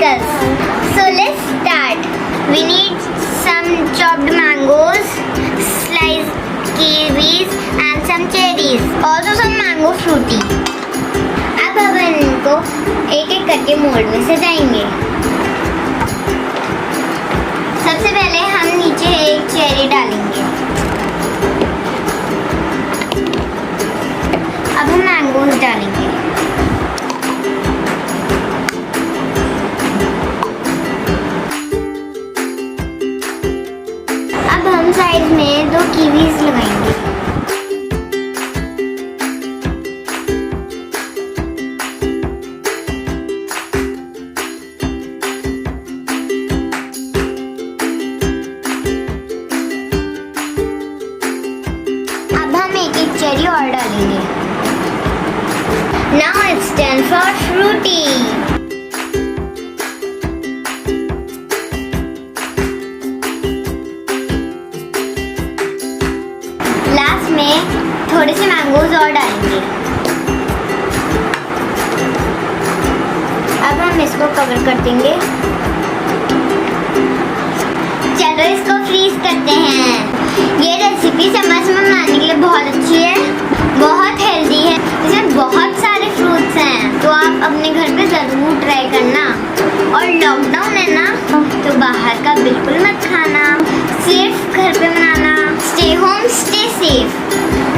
popsicles. So let's start. We need some chopped mangoes, sliced kiwis and some cherries. Also some mango fruity. अब हम इनको एक एक करके मोल्ड में सजाएंगे. सबसे पहले हम नीचे एक चेरी डालेंगे. अब हम मैंगोज डालेंगे. अब हम साइड में 2 कीवीज लगाएंगे. एक चेरी और डालेंगे. Now it's time for fruity. Last में थोड़े से मैंगोज और डालेंगे. अब हम इसको कवर कर देंगे. चलो इसको फ्रीज करते हैं. ये रेसिपी समर्स में बनाने के लिए बहुत अच्छी है, बहुत हेल्दी है. इसमें बहुत सारे फ्रूट्स हैं, तो आप अपने घर पे ज़रूर ट्राई करना. और लॉकडाउन है ना, तो बाहर का बिल्कुल मत खाना. सिर्फ घर पे बनाना. Stay home, stay safe.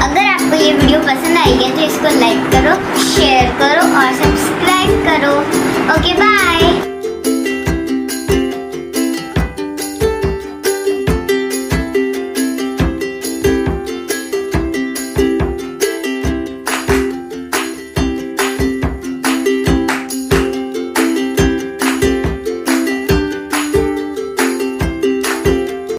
अगर आपको ये वीडियो पसंद आई है तो इसको लाइक करो, शेयर करो और सब्सक्राइब करो. Okay bye.